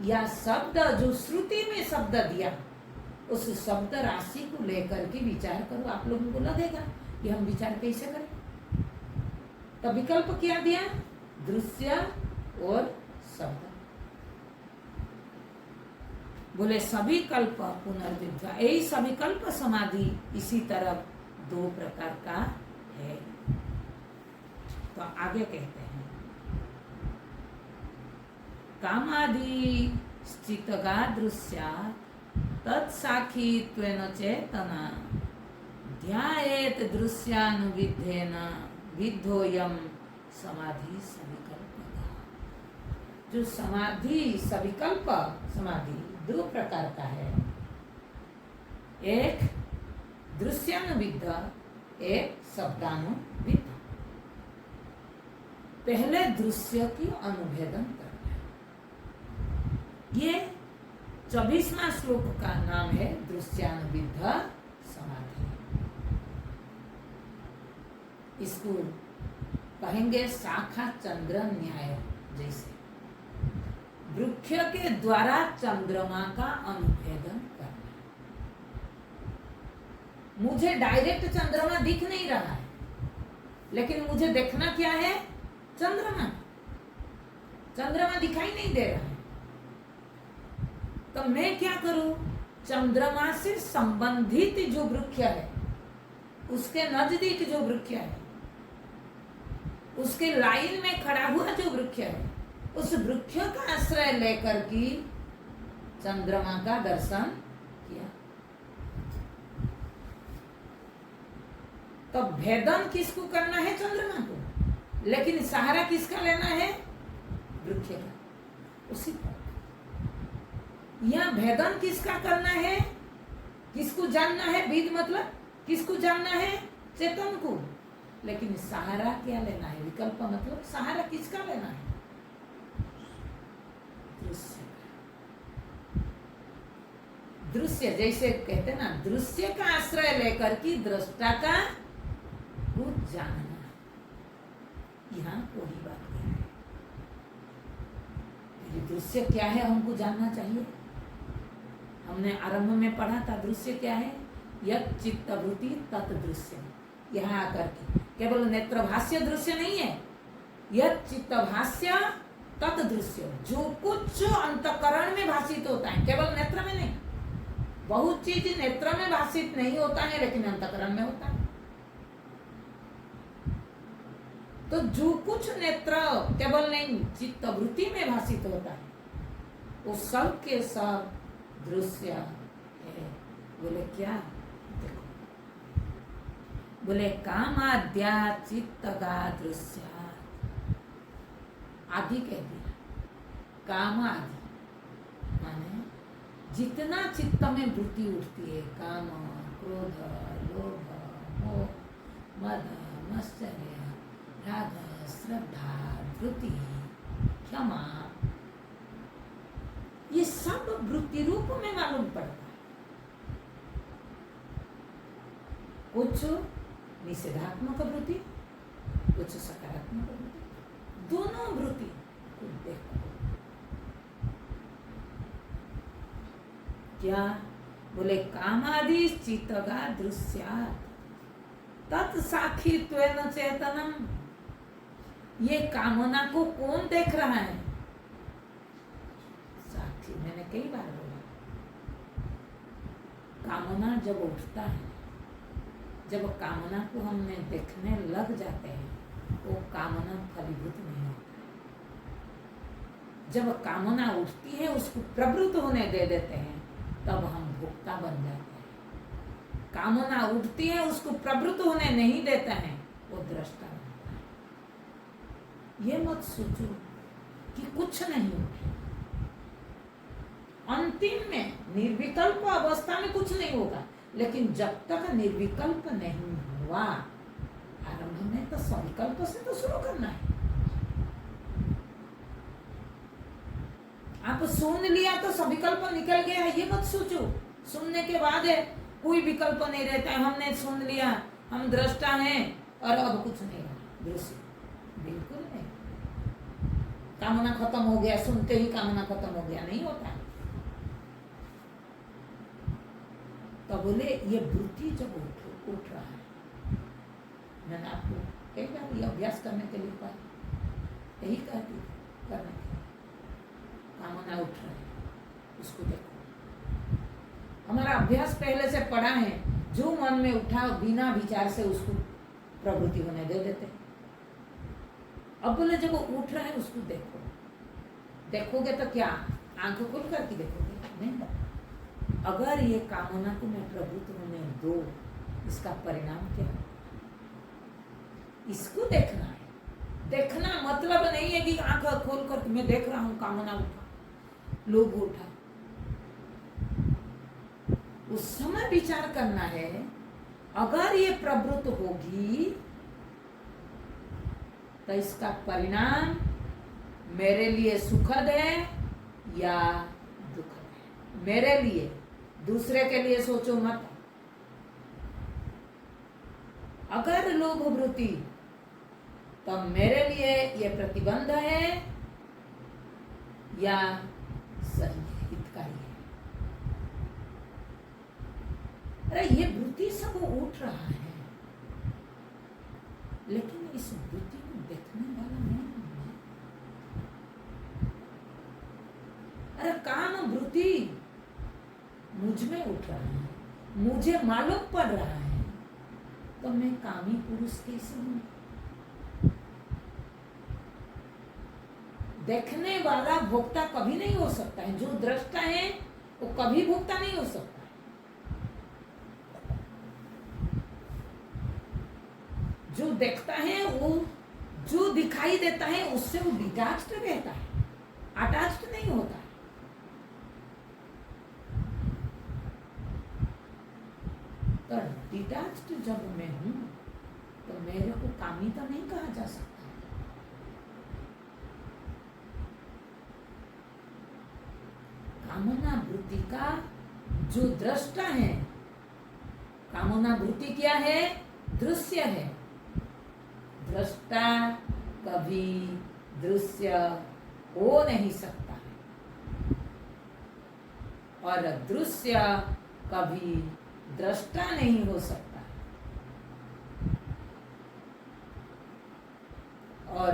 या शब्द जो श्रुति में शब्द दिया उस शब्द राशि को लेकर के विचार करो। आप लोगों को लगेगा कि हम विचार कैसे करें, तो विकल्प क्या दिया? दृश्य और शब्द। बोले सविकल्प पुनर्विद्या, यही सविकल्प समाधि इसी तरह दो प्रकार का है। तो आगे कहते हैं, कामादि स्थितगा दृश्या तत्साक्षित्वेन चेतना ध्यायेत दृश्यानुविद्धेन विद्धोयम समाधि सविकल्पः। जो समाधि, सविकल्प समाधि दो प्रकार का है, एक दृश्यानुविद्ध, एक शब्दानुविद्ध। पहले दृश्य की अनुभेदन करना है। ये 24वां श्लोक का नाम है दृश्यानुविद्ध समाधि। इसको कहेंगे शाखा चंद्र न्याय। जैसे वृक्ष के द्वारा चंद्रमा का अनुभेदन करना। मुझे डायरेक्ट चंद्रमा दिख नहीं रहा है, लेकिन मुझे देखना क्या है? चंद्रमा। चंद्रमा दिखाई नहीं दे रहा है, तो मैं क्या करूं? चंद्रमा से संबंधित जो वृक्ष है, उसके नजदीक जो वृक्ष है, उसके लाइन में खड़ा हुआ जो वृक्ष है, उस वृक्ष का आश्रय लेकर की चंद्रमा का दर्शन किया। तो भेदन किसको करना है? चंद्रमा को, लेकिन सहारा किसका लेना है? वृक्ष का। उसी पर यह भेदन किसका करना है? किसको जानना है? विद मतलब किसको जानना है? चेतन को। लेकिन सहारा क्या लेना है? विकल्प मतलब सहारा किसका लेना है? दृश्य। दृश्य जैसे कहते ना, दृश्य का आश्रय लेकर की दृष्टा का कुछ जानना। यहाँ कोई बात नहीं है। ये दृश्य क्या है हमको जानना चाहिए। हमने आरंभ में पढ़ा था दृश्य क्या है? यत् चित्तवृत्ति तत् दृश्य। यहाँ आकर के केवल नेत्रभाष्य दृश्य नहीं है, यत् चित्तभाष्य तत् दृश्य। जो कुछ अंतकरण में भाषित होता है, केवल नेत्र में नहीं। बहुत चीज नेत्र में भाषित नहीं होता है लेकिन अंतकरण में होता है। तो जो कुछ नेत्र केवल नहीं चित्तवृत्ति में भाषित होता है वो सब के सब दृश्य है। बोले क्या? देखो, बोले कामाद्या चित्तगा दृश्य। आदि कह दिया, काम आदि माने जितना चित्त में वृत्ति उठती है, काम, क्रोध, लोभ, मोह, मद, मत्सर्य, राग, श्रद्धा, धृति, क्षमा, ये सब वृत्ति रूप में मालूम पड़ता है। कुछ निषेधात्मक वृत्ति, कुछ सकारात्मक वृत्ति, दोनों वृत्ति को देखो। क्या? बोले कामादि चित्तगा दृश्यात् तत्साक्षित्वेन चेतनम। ये कामना को कौन देख रहा है? साक्षी। मैंने कई बार बोला, कामना जब उठता है, जब कामना को हमने देखने लग जाते हैं, वो कामना फलीभूत नहीं होता है। जब कामना उठती है उसको प्रवृत्त होने दे देते हैं, तब हम भोक्ता बन जाते हैं। कामना उठती है उसको प्रवृत्त होने नहीं देता है, वो दृष्टा बनता है। ये मत सोचो कि कुछ नहीं होगा। अंतिम में निर्विकल्प अवस्था में कुछ नहीं होगा, लेकिन जब तक निर्विकल्प नहीं हुआ, आरंभ में तो सविकल्प से तो शुरू करना है। आप सुन लिया तो सविकल्प निकल गया है, ये मत सोचो। सुनने के बाद है कोई विकल्प नहीं रहता है। हमने सुन लिया, हम दृष्टा हैं और अब कुछ नहीं रहा दृश्य, बिल्कुल नहीं। कामना खत्म हो गया, सुनते ही कामना खत्म हो गया, नहीं होता। तो बोले ये वृत्ति जब उठ रहा है, मैंने आपको कई बार ये अभ्यास करने के लिए कहा, यही कहती करने के लिए। कामना उठ रहा है, उसको देखो। हमारा अभ्यास पहले से पढ़ा है, जो मन में उठा बिना विचार से उसको प्रवृत्ति होने दे देते। अब बोले जब वो उठ रहा है उसको देखो। देखोगे तो क्या? आंखों खोल करके देखोगे? नहीं। अगर ये कामना को मैं प्रवृत्त होने दो, इसका परिणाम क्या है? इसको देखना है। देखना मतलब नहीं है कि आंख खोल कर मैं देख रहा हूं कामना उठा, लोभ उठा। उस समय विचार करना है, अगर ये प्रवृत्त होगी तो इसका परिणाम मेरे लिए सुखद है या दुखद है? मेरे लिए, दूसरे के लिए सोचो मत। अगर लोभ वृत्ति, तो मेरे लिए ये प्रतिबंध है या सही हितकारी है? अरे ये वृत्ति सब उठ रहा है, लेकिन इस वृत्ति को देखने वाला नहीं है। अरे काम वृत्ति मुझ में उठ रहा है, मुझे मालूम पड़ रहा है, तो मैं कामी पुरुष कैसे हूं? देखने वाला भोक्ता कभी नहीं हो सकता है। जो दृष्टा है वो कभी भोक्ता नहीं हो सकता। जो देखता है वो जो दिखाई देता है उससे वो डिटैच्ड रहता है, अटैच्ड नहीं होता है। तो डिटैच्ड जब मैं हूं तो मेरे को कामी तो नहीं कहा जा सकता। कामना वृत्ति का जो दृष्टा है, कामना वृत्ति क्या है? दृश्य है। दृष्टा कभी दृश्य हो नहीं सकता है और दृश्य कभी दृष्टा नहीं हो सकता है और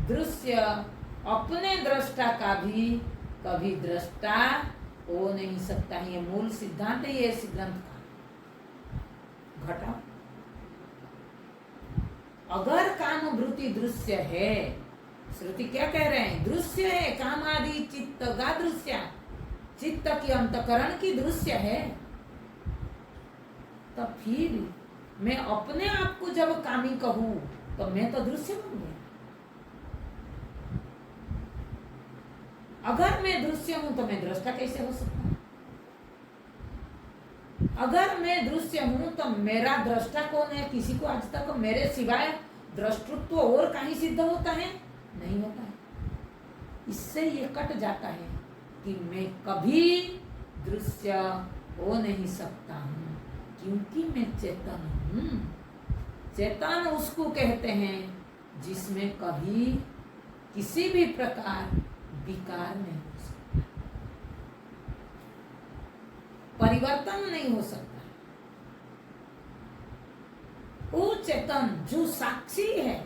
दृश्य अपने दृष्टा का भी कभी दृष्टा हो नहीं सकता है। ये मूल सिद्धांत है, ये सिद्धांत का घटाओ। अगर काम वृत्ति दृश्य है, श्रुति क्या कह रहे हैं? दृश्य है, काम आदि चित्त का दृश्य, चित्त की अंतकरण की दृश्य है, तो फिर मैं अपने आप को जब कामी कहूं तो मैं तो दृश्य बन गया। अगर मैं दृश्य हूं तो मैं दृष्टा कैसे हो सकता हूं? अगर मैं दृश्य हूं तो मेरा दृष्टा कौन है? किसी को आज तक मेरे सिवाय दृष्टृत्व और कहीं सिद्ध होता है? नहीं होता है। इससे ये कट जाता है कि मैं कभी दृश्य हो नहीं सकता हूं, क्योंकि मैं चेतन हूं। चेतन उसको कहते हैं जिसमें कभी किसी भी प्रकार विकार नहीं हो सकता, परिवर्तन नहीं हो सकता। वो चेतन जो साक्षी है,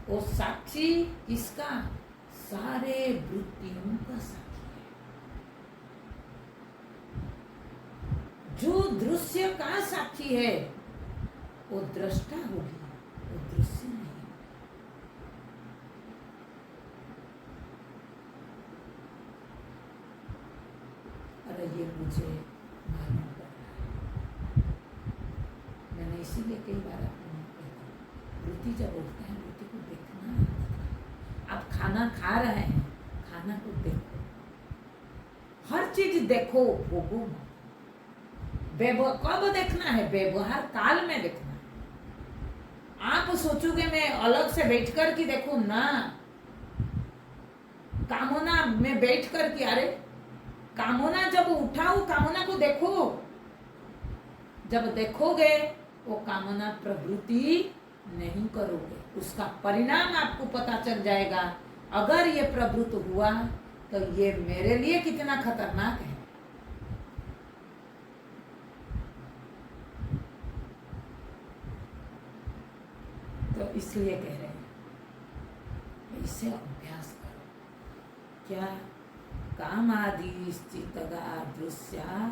वो साक्षी किसका? सारे वृत्तियों का साक्षी है। जो दृश्य का साक्षी है वो दृष्टा होगी, वो दृश्य नहीं। अरे ये मुझे मालूम पड़ रहा है। मैंने इसीलिए कई बार आपको कहता, वृत्ति जब उठता है वृत्ति को देखना। आप खाना खा रहे हैं, खाना को देखो, हर चीज देखो, भोगो मत। कब देखना है? व्यवहार काल में देखना है। आप सोचोगे मैं अलग से बैठ कर के देखो ना, कामना में बैठ कर के, अरे कामना जब उठाओ, कामना को देखो। जब देखोगे वो कामना प्रवृत्ति नहीं करोगे, उसका परिणाम आपको पता चल जाएगा। अगर ये प्रवृत्त हुआ तो ये मेरे लिए कितना खतरनाक है। तो इसलिए कह रहे हैं इसे अभ्यास करो। क्या? काम आदि चित्तगा दृश्या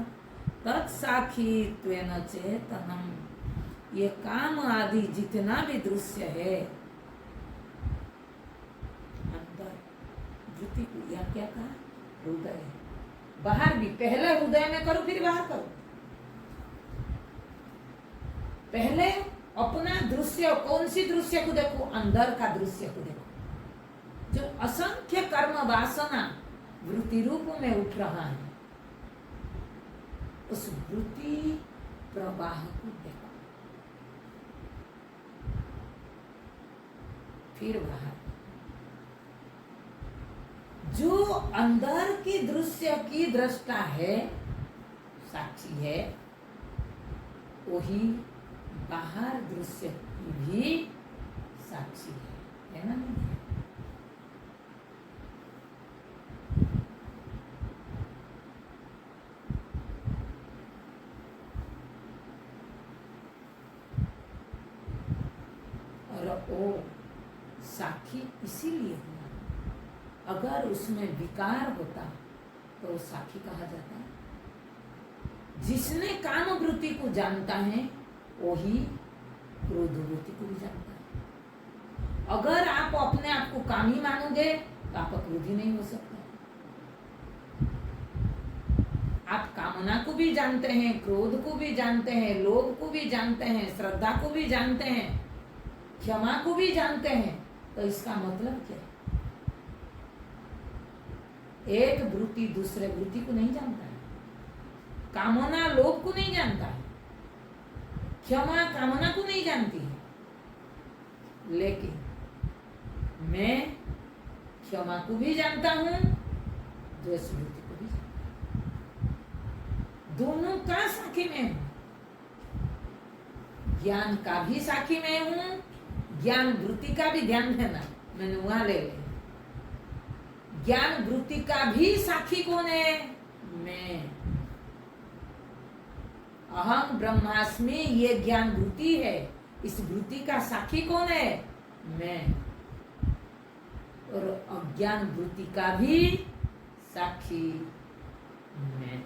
तत्साक्षित्वेन चेतनम। ये काम आदि जितना भी दृश्य है अंदर वृत्ति को, या क्या कहा? हृदय, बाहर भी। पहले हृदय में करो फिर बाहर करो। पहले अपना दृश्य, कौन सी दृश्य को देखो? अंदर का दृश्य को देखो। जो असंख्य कर्म वासना वृत्ति रूप में उठ रहा है, उस वृत्ति प्रवाह को देखो। फिर बाहर जो अंदर की दृश्य की दृष्टा है, साक्षी है, वही बाहर दृश्य की भी साक्षी है ना? नहीं है? और वो साक्षी इसीलिए हुआ। अगर उसमें विकार होता तो वो साक्षी कहा जाता है। जिसने काम वृत्ति को जानता है वही क्रोध वृत्ति को भी जानता है। अगर आप अपने आप को कामी मानोगे तो आप क्रोधी नहीं हो सकते। आप कामना को भी जानते हैं, क्रोध को भी जानते हैं, लोभ को भी जानते हैं, श्रद्धा को भी जानते हैं, क्षमा को भी जानते हैं, तो इसका मतलब क्या है? एक वृत्ति दूसरे वृत्ति को नहीं जानता है। कामना लोभ को नहीं जानता है, क्षमा कामना को नहीं जानती है, लेकिन मैं क्षमा को भी जानता हूं, द्वेष वृत्ति को भी जानता हूं। दोनों का साक्षी में हूं, ज्ञान का भी साक्षी में हूं, ज्ञान वृत्ति का भी ध्यान देना, मैंने वहां ले लिया। ज्ञान वृत्ति का भी साक्षी कौन है? मैं। अहम ब्रह्मास्मि, ये ज्ञान वृत्ति है, इस वृत्ति का साक्षी कौन है? मैं। और अज्ञान वृत्ति का भी साक्षी मैं।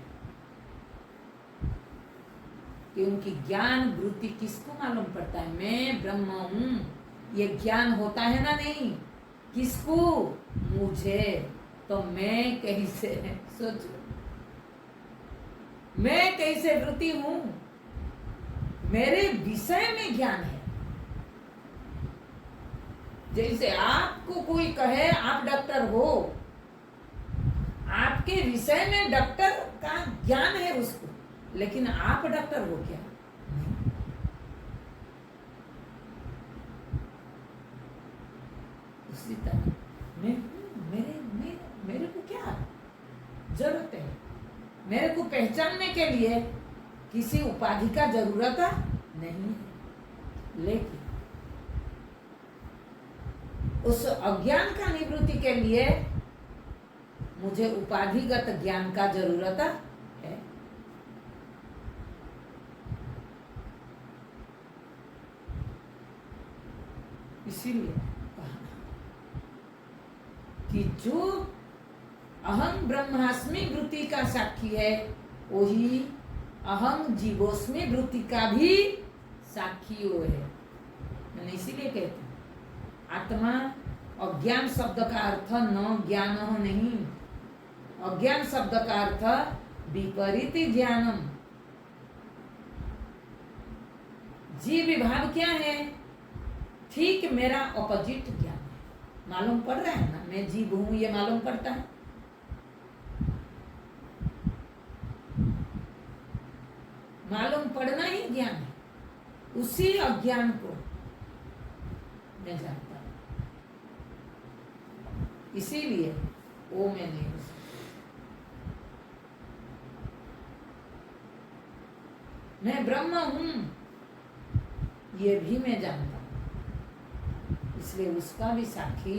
क्योंकि ज्ञान वृत्ति किसको मालूम पड़ता है? मैं ब्रह्म हूं, ये ज्ञान होता है ना? नहीं, किसको? मुझे। तो मैं कैसे, सोचो, मैं कैसे वृत्ति हूं? मेरे विषय में ज्ञान है। जैसे आपको कोई कहे आप डॉक्टर हो, आपके विषय में डॉक्टर का ज्ञान है उसको, लेकिन आप डॉक्टर हो क्या? नहीं। उसी तरह मेरे को क्या जरूरत है? मेरे को पहचानने के लिए किसी उपाधि का जरूरत नहीं है, लेकिन उस अज्ञान का निवृत्ति के लिए मुझे उपाधिगत ज्ञान का जरूरत है। इसीलिए कहा कि जो अहम ब्रह्मास्मि वृत्ति का साक्षी है, वही अहम जीवोस्मि वृत्ति का भी साक्षी वो है। मैंने इसीलिए कहती हूँ, आत्मा अज्ञान शब्द का अर्थ न ज्ञान हो नहीं, अज्ञान शब्द का अर्थ विपरीत ज्ञानम। जीव विभाग क्या है? ठीक मेरा ऑपोजिट ज्ञान है। मालूम पड़ रहा है ना, मैं जीव हूं, ये मालूम पड़ता है। मालूम पड़ना ही ज्ञान है। उसी अज्ञान को मैं जानता हूं, इसीलिए वो मैं नहीं हो सकता। मैं ब्रह्म हूं, ये भी मैं जानता हूं, इसलिए उसका भी साक्षी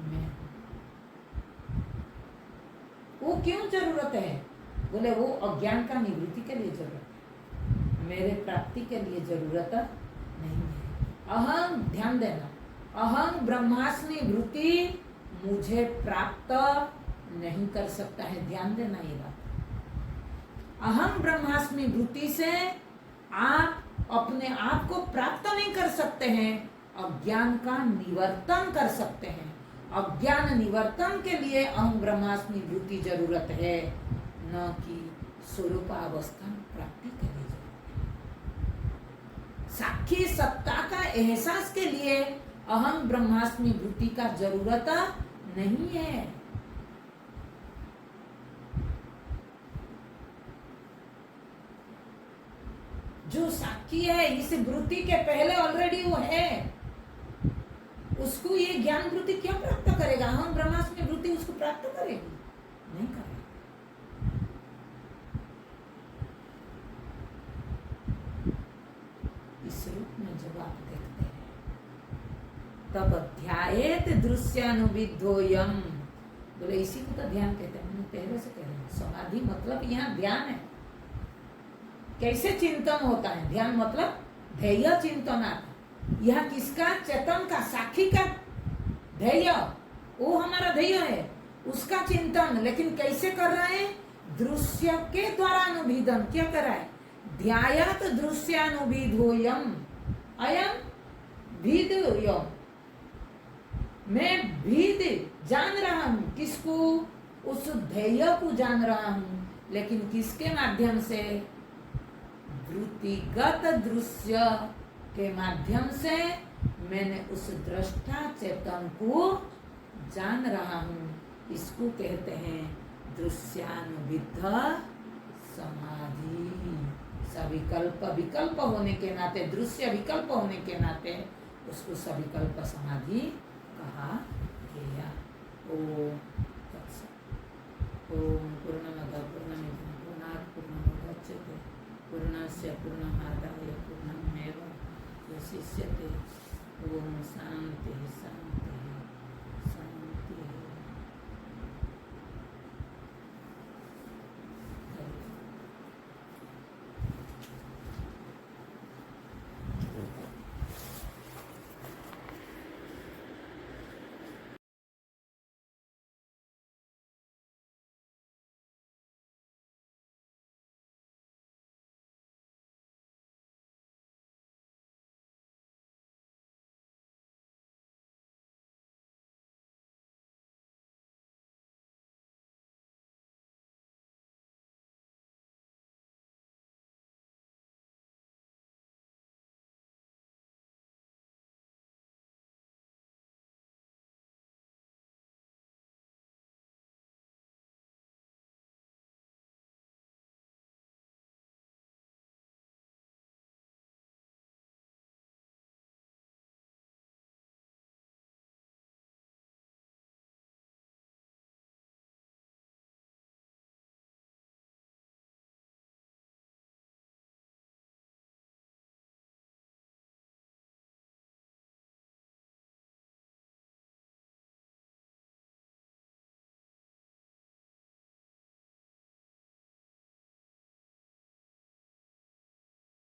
मैं हूं। वो क्यों जरूरत है? बोले वो अज्ञान का निवृत्ति के लिए जरूरत है, मेरे प्राप्ति के लिए जरूरत नहीं है। अहम, ध्यान देना, अहम ब्रह्मास्मि वृत्ति मुझे प्राप्त नहीं कर सकता है। ध्यान देना ये बात। अहम ब्रह्मास्मि वृत्ति से आप अपने आप को प्राप्त नहीं कर सकते हैं, अज्ञान का निवर्तन कर सकते हैं। अज्ञान निवर्तन के लिए अहम ब्रह्मास्मि वृत्ति जरूरत है, न कि स्वरूपावस्था प्राप्ति के लिए जरूरत है। साक्षी सत्ता का एहसास के लिए अहम ब्रह्मास्मि वृत्ति का जरूरत नहीं है। जो साक्षी है इस वृत्ति के पहले ऑलरेडी वो है, उसको ये ज्ञान वृत्ति क्यों प्राप्त करेगा? अहम ब्रह्मास्मि वृत्ति उसको प्राप्त करेगी? नहीं करेगी। इस रूप में जब आप देखते हैं तब ध्यायेत दृश्यानुविद्धोयम, बोले इसी को तो ध्यान कहते हैं। मैंने पहले से कह रहा हूं, समाधि मतलब यहाँ ध्यान है। कैसे चिंतन होता है? ध्यान मतलब ध्येय चिंतनार्थ। यह किसका? चेतन का, साक्षी का ध्येय, वो हमारा ध्येय है, उसका चिंतन। लेकिन कैसे कर रहा है? दृश्य के द्वारा अनुभिदन। क्या कर रहा है? ध्यायत दृश्यानुविधोयम अयम भिदोयम। मैं भिद जान रहा हूं, किसको? उस ध्येय को जान रहा हूं, लेकिन किसके माध्यम से? वृत्तिगत दृश्य के माध्यम से मैंने उस दृष्टा चेतन को जान रहा हूं। इसको कहते हैं दृश्यानुविद्ध समाधि। सविकल्प विकल्प होने के नाते, दृश्य विकल्प होने के नाते उसको सविकल्प समाधि कहा गया। ओम तत्सत्। ओम पूर्णमदः पूर्णमिदं पूर्णात् पूर्णमुदच्यते पूर्णस्य पूर्णमादाय पूर्णमेवावशिष्यते। ओम शांति शांति।